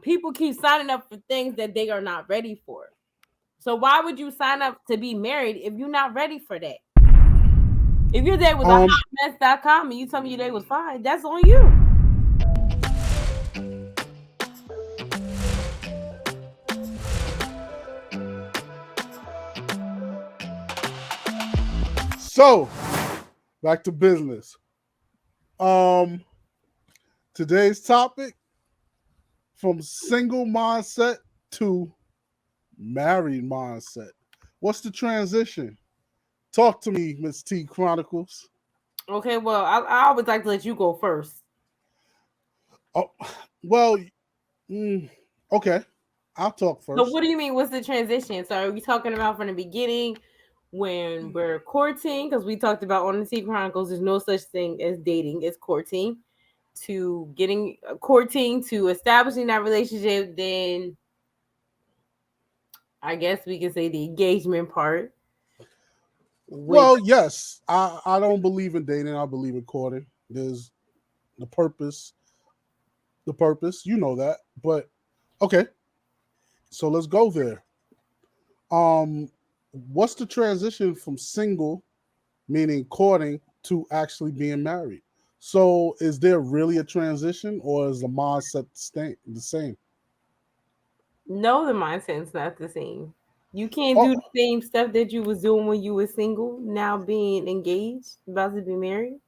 people keep signing up for things that they are not ready for. So why would you sign up to be married if you're not ready for that? If your day was a hotmess.com and you tell me your day was fine, that's on you. So, back to business. Today's topic, from single mindset to married mindset. What's the transition? Talk to me, Miss T Chronicles. Okay, well, I always like to let you go first. Oh, well, mm, okay. I'll talk So first. what do you mean? What's the transition? So are we talking about from the beginning when we're courting? Because we talked about on the T Chronicles, there's no such thing as dating; it's courting. To getting courting to establishing that relationship, then I guess we can say the engagement part. Which Well, yes, I don't believe in dating. I believe in courting. There's the purpose, you know that. But okay, so let's go there. Um, what's the transition from single, meaning courting, to actually being married? So, is there really a transition, or is the mindset the same? no, the mindset's not the same. You can't Oh, do the same stuff that you was doing when you were single. Now being engaged, about to be married.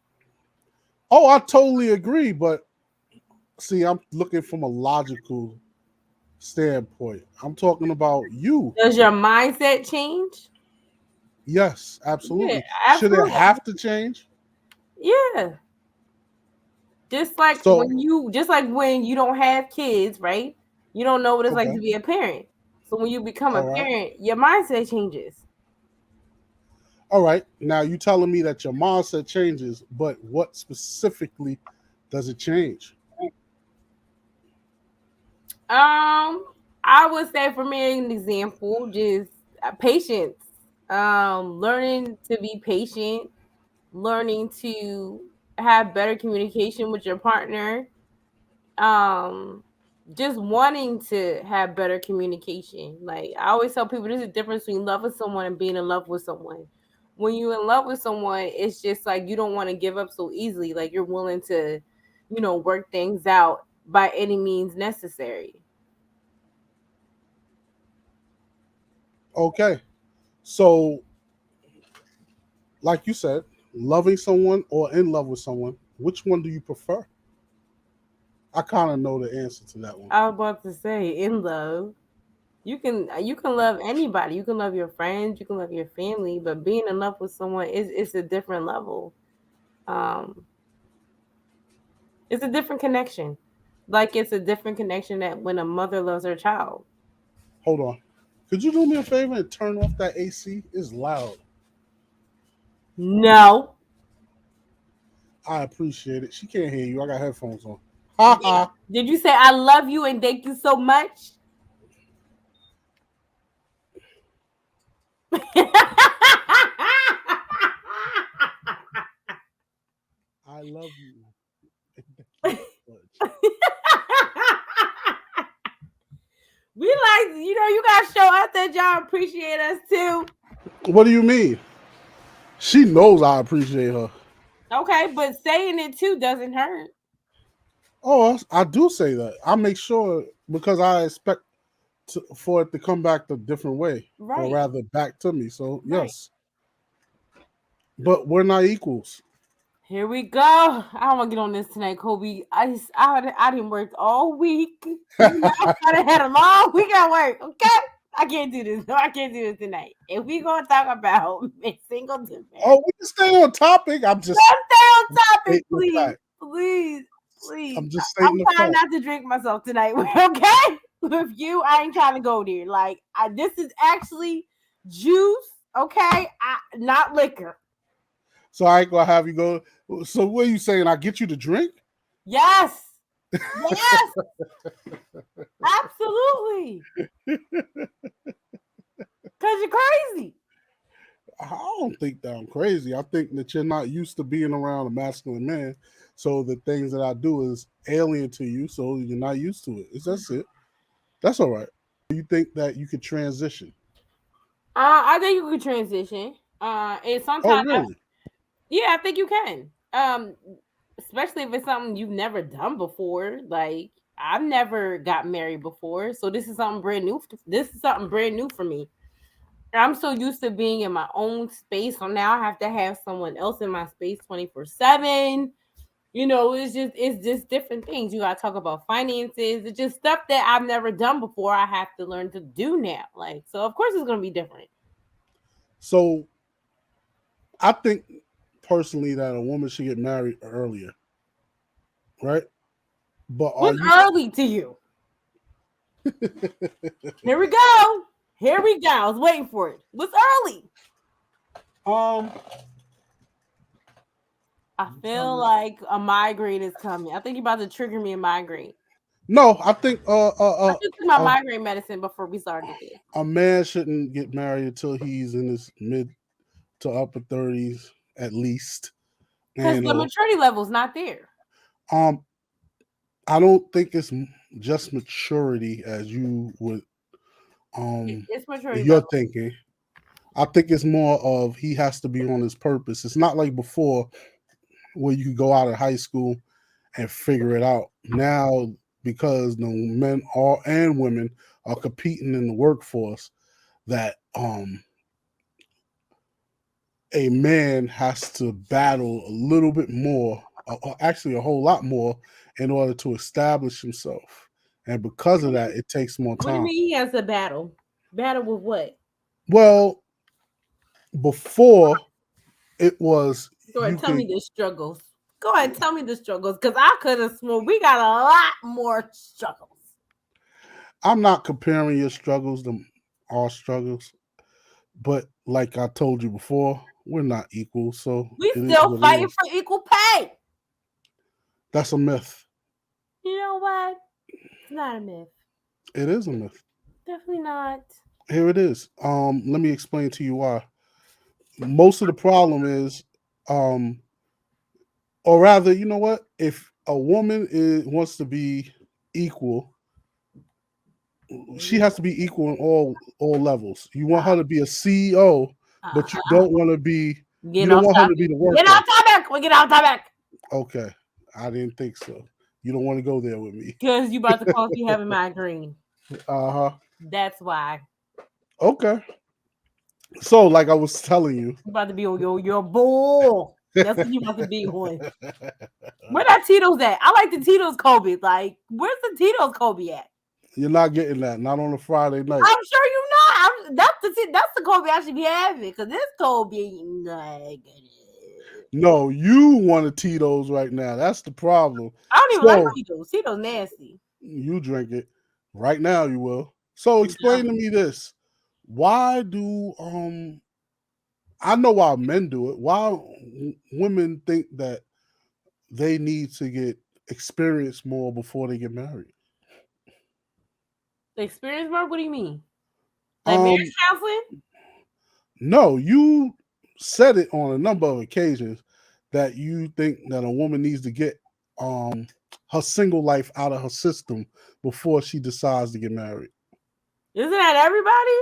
oh, I totally agree. But see, I'm looking from a logical standpoint. I'm talking about you. Does your mindset change? Yes, Yeah, absolutely. Should it absolutely. have to change? Yeah. So, Just like when you don't have kids, right? You don't know what it's like okay, to be a parent. So when you become a all right, parent, your mindset changes. all right. Now you telling me that your mindset changes, but what specifically does it change? I would say for me an example, just patience. Learning to be patient, learning to have better communication with your partner. Um, just wanting to have better communication. Like I always tell people, there's a difference between love with someone and being in love with someone. When you're in love with someone, it's just like you don't want to give up so easily. Like you're willing to, work things out by any means necessary. Okay, so like you said, loving someone or in love with someone, which one do you prefer? I kind of know the answer to that one. I was about to say in love. You can love anybody. You can love your friends, you can love your family, but being in love with someone is it's a different level. Um it's a different connection. Like it's a different connection that when a mother loves her child. Hold on. Could you do me a favor and turn off that AC? It's loud. No. I appreciate it. She can't hear you. I got headphones on. Ha ha. Did you say I love you and thank you so much? I love you. Thank you so much. We like, you gotta show us that y'all appreciate us too. What do you mean? She knows I appreciate her. Okay, but saying it too doesn't hurt. Oh, I do say that. I make sure because I expect for it to come back a different way, or Right. rather back to me. So Right. yes, but we're not equals. Here we go. I don't want to get on this tonight, Kobe. I didn't work all week. I done had a long week at work. Okay, I can't do this. No, I can't do this tonight. If we gonna talk about single to married, Oh, we can stay on topic. let's stay on topic, Stating the please, fact. please, please. I'm just I'm stating the trying fact. not to drink myself tonight. Okay, with you, I ain't trying to go there. Like, this is actually juice. Okay, not liquor. So I ain't gonna have you go. So what are you saying? I get you to drink? Yes. Yes, absolutely. Cause you're crazy. I don't think that I'm crazy. I think that you're not used to being around a masculine man. So the things that I do is alien to you. So you're not used to it. Is that it? That's all right. Do you think that you could transition? I think you could transition. And Oh, sometimes, really? yeah, I think you can. Especially if it's something you've never done before. Like I've never got married before, so this is something brand new. This is something brand new for me. I'm so used to being in my own space, so now I have to have someone else in my space 24/7. It's just different things. You gotta talk about finances. It's just stuff that I've never done before. I have to learn to do now. Like so, of course, it's gonna be different. So I think personally that a woman should get married earlier, right? But are What's you? early to you? Here we go. Here we go. I was waiting for it. What's early? um, I feel like a migraine is coming. I think you're about to trigger me a migraine. no, I think I just took my migraine medicine before we started this. a man shouldn't get married until he's in his mid to upper 30s at least. Because And the maturity level's not there. um, I don't think it's just maturity as you would It's maturity you're level. thinking. I think it's more of he has to be on his purpose. It's not like before where you could go out of high school and figure it out. Now, because the men are and women are competing in the workforce, that a man has to battle a little bit more, actually a whole lot more, in order to establish himself. And because of that, it takes more What do you time. mean he has a battle? Battle with what? Well, before it was Go you ahead, tell could. me the struggles. Go ahead, tell me the struggles. Because I could have sworn we got a lot more struggles. I'm not comparing your struggles to our struggles, but like I told you before, we're not equal. So We it is still what it fighting is. for equal pay. That's a myth. You know what? It's not a myth. It is a myth. Definitely not. Here it is. Let me explain to you why. Most of the problem is, um, or rather, you know what? If a woman wants to be equal, she has to be equal in all levels. You want her to be a CEO, but you Uh-huh. don't want to be. You Get don't off want her to be topic. the Get worker. off topic. We get off topic. Okay, I didn't think so. You don't want to go there with me. Because you about to call me having migraine. Uh huh. That's why. Okay. So, like I was telling you, You about to be on your bull. That's what you about to be on. Where that Tito's at? I like the Tito's Kobe. Like, where's the Tito's Kobe at? you're not getting that. Not on a Friday night. I'm sure you know. That's the Kobe I should be having because this Kobe ain't negative. No, you want a Tito's right now. That's the problem. I don't even like So Tito's. Tito's nasty. you drink it right now. You will. So explain to me this: why do I know why men do it. Why women think that they need to get experience more before they get married? The experience mark? What do you mean? Like marriage counseling? No, you said it on a number of occasions that you think that a woman needs to get her single life out of her system before she decides to get married. Isn't that everybody?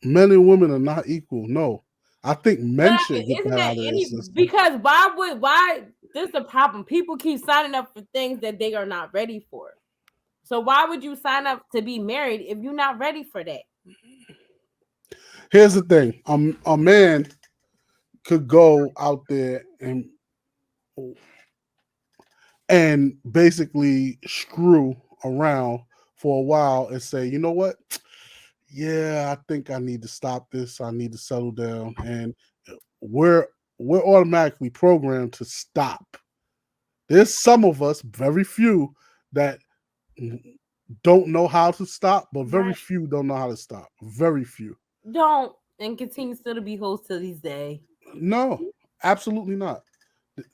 Men and women are not equal. No. I think men should get Isn't that that out of their any? system. Because why? This is the problem. People keep signing up for things that they are not ready for. So why would you sign up to be married if you're not ready for that? Here's the thing: a man could go out there and basically screw around for a while and say, you know what? Yeah, I think I need to stop this. I need to settle down. And we're automatically programmed to stop. There's some of us, very few, that don't know how to stop, but very Right. few don't know how to stop. Very few. Don't and continue still to be host to this day. No, absolutely not.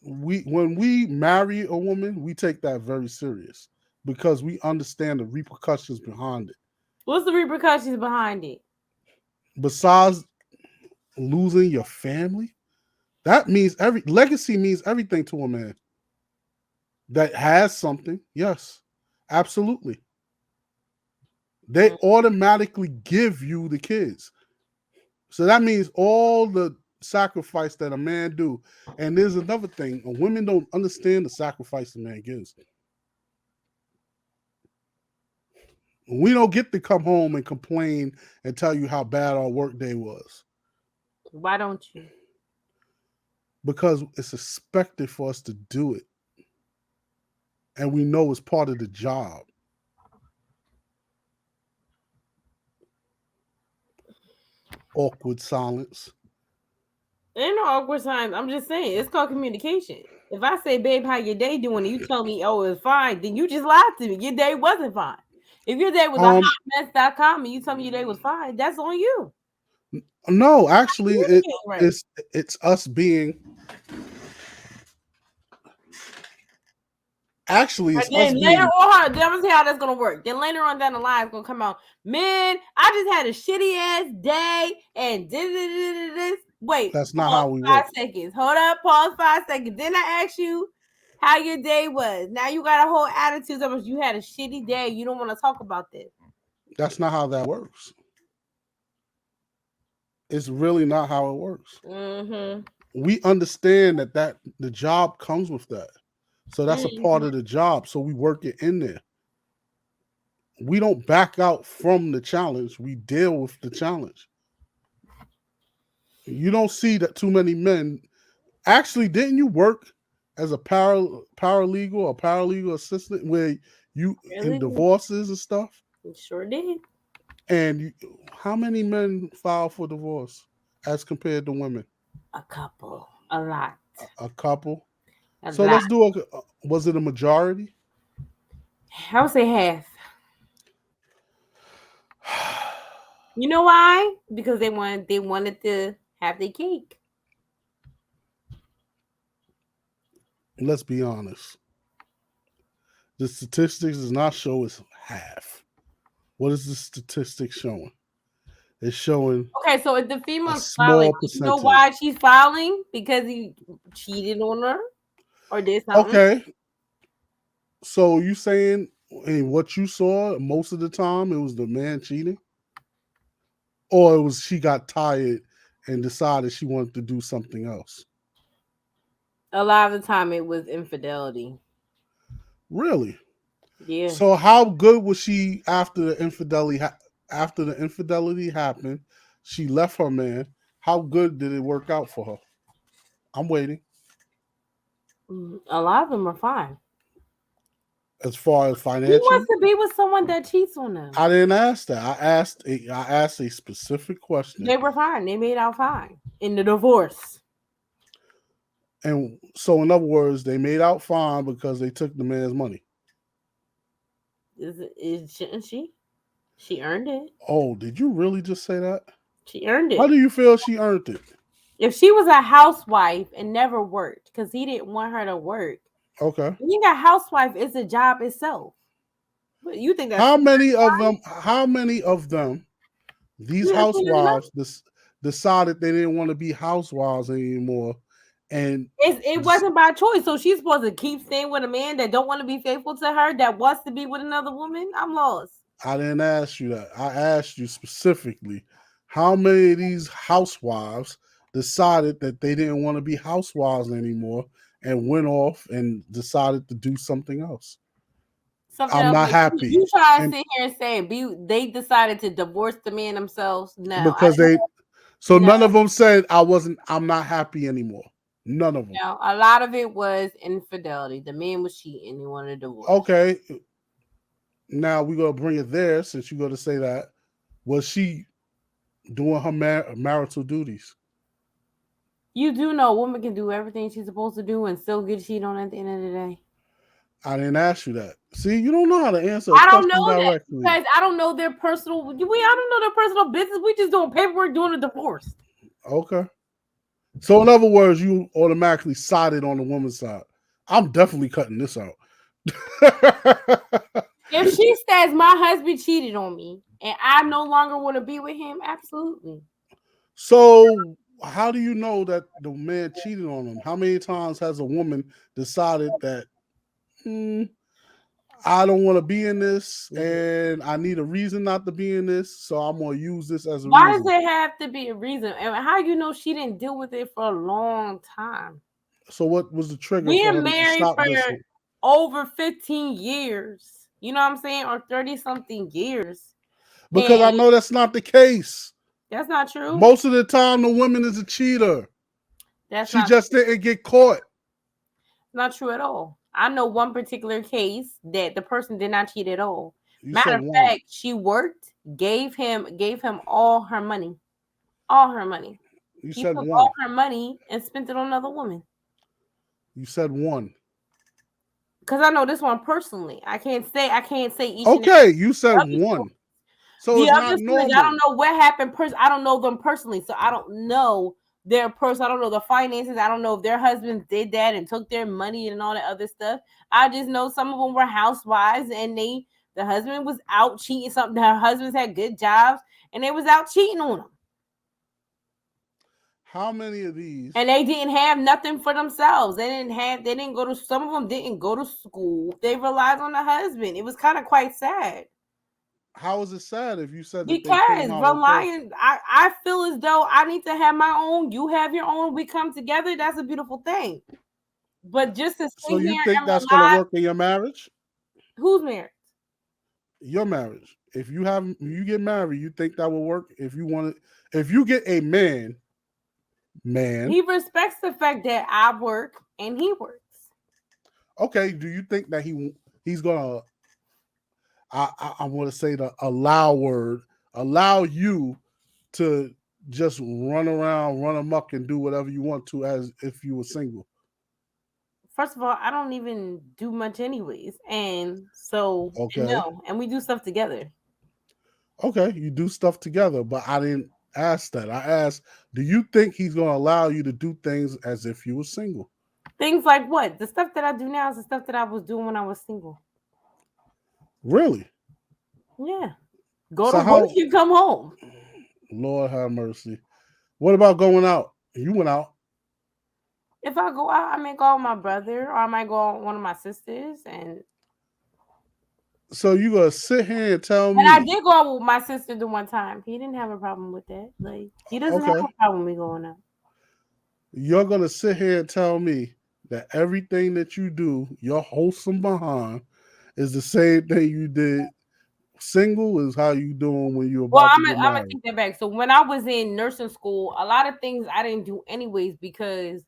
When we marry a woman, we take that very serious because we understand the repercussions behind it. What's the repercussions behind it? Besides losing your family, that means every legacy means everything to a man that has something. Yes, absolutely. They automatically give you the kids. So that means all the sacrifice that a man do. And there's another thing: women don't understand the sacrifice a man gives. We don't get to come home and complain and tell you how bad our work day was. Why don't you? Because it's expected for us to do it. And we know it's part of the job. Awkward silence. Ain't no awkward signs. I'm just saying it's called communication. If I say, "Babe, how your day doing?" and you tell me, "Oh, it's fine," then you just lied to me. Your day wasn't fine. If your day was a hotmess.com and you tell me your day was fine, that's on you. No, actually, Right. it's us being. Actually, it's us Then being. later on, let me see how that's gonna work. Then later on down the line, it's gonna come out. Man, I just had a shitty ass day and this. Wait, That's not pause how we 5 work. seconds. Hold up, pause 5 seconds. Then I asked you how your day was. Now you got a whole attitude of you had a shitty day. You don't want to talk about this. That's not how that works. It's really not how it works. Mm-hmm. We understand that the job comes with that. So that's a part of the job. So we work it in there. We don't back out from the challenge. We deal with the challenge. You don't see that too many men. Actually, didn't you work as a paralegal or paralegal assistant where you in divorces and stuff? Sure did. And how many men file for divorce as compared to women? A couple. A lot. A couple. A So lot. let's do was it a majority? I would say half. You know why? Because they wanted to have their cake. Let's be honest. The statistics does not show it's half. What is the statistics showing? It's showing Okay, so if the female's filing, small you know percentage. why she's filing? Because he cheated on her or did something. Okay. So you saying in what you saw most of the time it was the man cheating? Or it was she got tired and decided she wanted to do something else? A lot of the time it was infidelity. Really? Yeah. So how good was she after the infidelity? After the infidelity happened, she left her man. How good did it work out for her? I'm waiting. A lot of them are fine. As far as Who financially, wants to be with someone that cheats on them? I didn't ask that. I asked a specific question. They were fine. They made out fine in the divorce. And so, in other words, they made out fine because they took the man's money. Shouldn't she? She earned it. Oh, did you really just say that? She earned it. How do you feel she earned it? If she was a housewife and never worked because he didn't want her to work, Okay. being a housewife is a job itself. But you think that's How many of them? How many of them? These housewives decided they didn't want to be housewives anymore, and it wasn't by choice. So she's supposed to keep staying with a man that don't want to be faithful to her, that wants to be with another woman. I'm lost. I didn't ask you that. I asked you specifically, how many of these housewives decided that they didn't want to be housewives anymore and went off and decided to do something else? Something I'm else, not happy. You try to sit here and say they decided to divorce the man themselves. No, because none of them said I'm not happy anymore. None of them. No, a lot of it was infidelity. The man was cheating. He wanted a divorce. Okay. Now we're gonna bring it there since you're gonna say that. Was she doing her marital duties? You do know a woman can do everything she's supposed to do and still get cheated on at the end of the day. I didn't ask you that. See, you don't know how to answer. I don't know directly. That because I don't know their personal. I don't know their personal business. We just doing paperwork, doing a divorce. Okay. So in other words, you automatically sided on the woman's side. I'm definitely cutting this out. If she says my husband cheated on me and I no longer want to be with him, absolutely. So how do you know that the man cheated on him? How many times has a woman decided that I don't want to be in this, and I need a reason not to be in this, so I'm gonna use this as a Why does reason. there have to be a reason? And how you know she didn't deal with it for a long time? So what was the trigger for We're him to married stop for this? over 15 years. You know what I'm saying? Or 30 something years. Because I And know that's not the case. that's not true. Most of the time, the woman is a cheater. That's She not just didn't get caught. not true at all. I know one particular case that the person did not cheat at all. You Matter said of one. fact, she worked, gave him all her money. All her money. You He said took all one. her money and spent it on another woman. You said one. Because I know this one personally. I can't say each and Okay, you said every one. So the it's other not stories, I normal. don't know what happened. I don't know them personally, so I don't know their person. I don't know the finances. I don't know if their husbands did that and took their money and all that other stuff. I just know some of them were housewives, and the husband was out cheating. Something their husbands had good jobs, and they was out cheating on them. How many of these? And they didn't have nothing for themselves. They didn't go to. Some of them didn't go to school. They relied on the husband. It was kind of quite sad. How is it sad if you said that they Because came out okay? relying, I feel as though I need to have my own, you have your own, we come together. That's a beautiful thing. But just to So sit you here think and that's gonna rely, work in your marriage? who's married? Your marriage. If you get married, you think that will work? If you get a man, He respects the fact that I work and he works. okay. Do you think that he's gonna? I want to say the allow word, allow you to just run around, run amok, and do whatever you want to as if you were single. First of all, I don't even do much anyways. And so, Okay. no, and we do stuff together. Okay, you do stuff together, but I didn't ask that. I asked, do you think he's going to allow you to do things as if you were single? Things like what? The stuff that I do now is the stuff that I was doing when I was single. Really? Yeah. Go to So work, how? you come home. Lord have mercy. What about going out? You went out. If I go out, I may go out with my brother or I might go out with one of my sisters. So you gonna sit here and tell And I me? did go out with my sister the one time. He didn't have a problem with that. Like he doesn't have Okay, a problem with me going out. you're gonna sit here and tell me that everything that you do, your wholesome behind, is the same thing you did single is how you doing when you're Well, about to get I'm gonna married. take that back. So when I was in nursing school, a lot of things I didn't do anyways because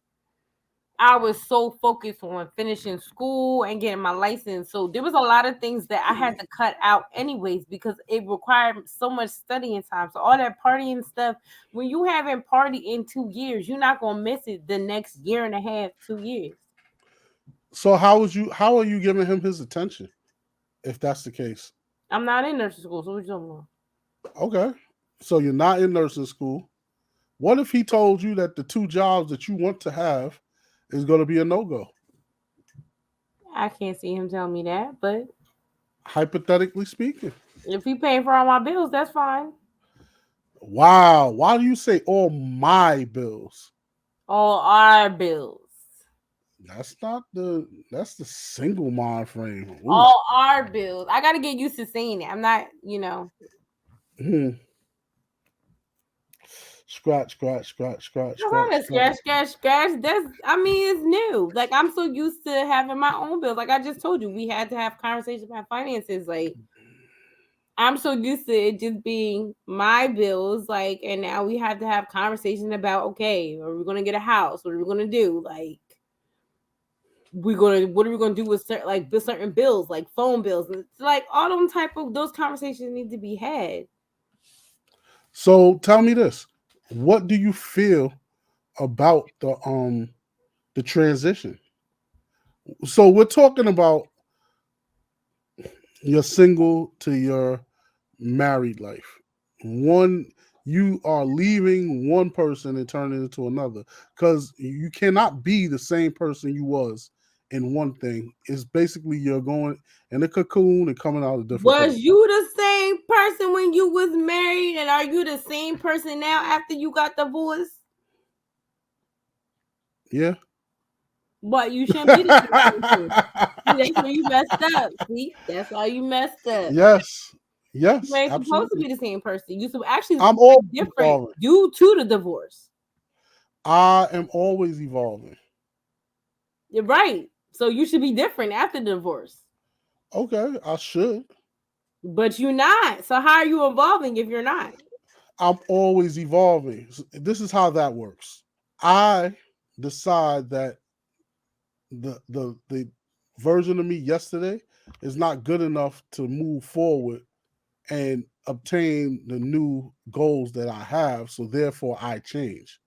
I was so focused on finishing school and getting my license. So there was a lot of things that I had to cut out anyways because it required so much studying time. So all that partying stuff, when you haven't partied in 2 years, you're not gonna miss it the next year and a half, 2 years. So how are you giving him his attention if that's the case? I'm not in nursing school, so what you talking about? Okay. So you're not in nursing school. What if he told you that the two jobs that you want to have is going to be a no-go? I can't see him telling me that, but Hypothetically speaking. if he paying for all my bills, that's fine. Wow. Why do you say all my bills? All our bills. That's the single mind frame. Ooh. All our bills. I gotta get used to saying it. I'm not, Hmm. Scratch, scratch, scratch, scratch, That's not scratch, a scratch. scratch. It's new. Like I'm so used to having my own bills. Like I just told you, we had to have conversations about finances. Like I'm so used to it just being my bills. Like, and now we have to have conversations about okay, are we gonna get a house? What are we gonna do? Like what are we gonna do with certain bills, like phone bills? And it's like all them type of those conversations need to be had. So tell me this. What do you feel about the transition? So we're talking about your single to your married life. One, you are leaving one person and turning into another because you cannot be the same person you was in one thing. It's basically you're going in a cocoon and coming out a different Was person. you the same person when you was married, and are you the same person now after you got divorced? Yeah. But you shouldn't be the same person. See, that's where you messed up. See, that's why you messed up. Yes, You yes, ain't supposed to absolutely. be the same person. You should actually I'm be always different evolving. due to the divorce. I am always evolving. You're right. So you should be different after the divorce. Okay, I should. But you're not. So how are you evolving if you're not? I'm always evolving. This is how that works. I decide that the version of me yesterday is not good enough to move forward and obtain the new goals that I have. So therefore, I change.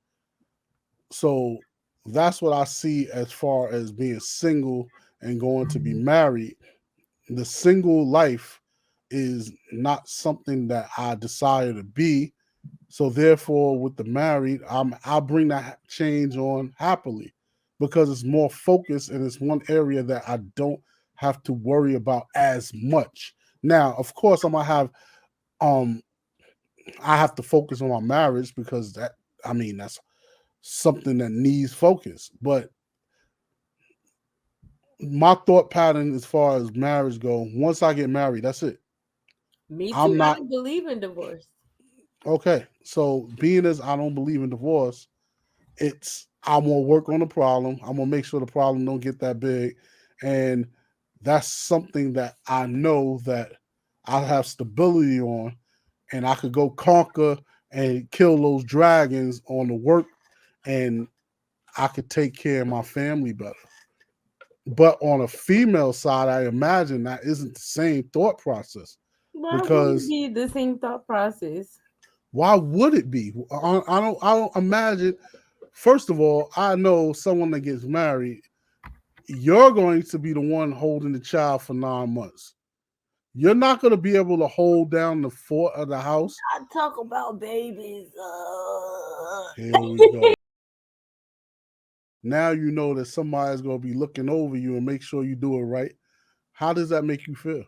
So that's what I see as far as being single and going to be married. The single life is not something that I desire to be. So therefore, with the married, I'll bring that change on happily because it's more focused and it's one area that I don't have to worry about as much. Now, of course, I'm gonna have um I have to focus on my marriage because that's something that needs focus. But my thought pattern as far as marriage go, once I get married, that's it. Me too. I'm I not don't believe in divorce. okay. So being as I don't believe in divorce, it's I'm gonna work on the problem. I'm gonna make sure the problem don't get that big, and that's something that I know that I have stability on, and I could go conquer and kill those dragons on the work, and I could take care of my family better. But on a female side, I imagine that isn't the same thought process Why would it because be the same thought process? why would it be? I don't imagine. First of all, I know someone that gets married, you're going to be the one holding the child for 9 months. You're not going to be able to hold down the fort of the house. I talk about babies. Here we go. Now you know that somebody's going to be looking over you and make sure you do it right. How does that make you feel?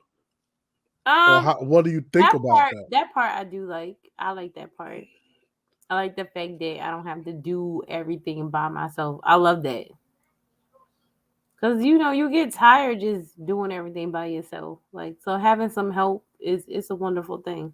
Or what do you think about that? That part I do like. I like that part. I like the fact that I don't have to do everything by myself. I love that. Cause you get tired just doing everything by yourself. Like so having some help is it's a wonderful thing.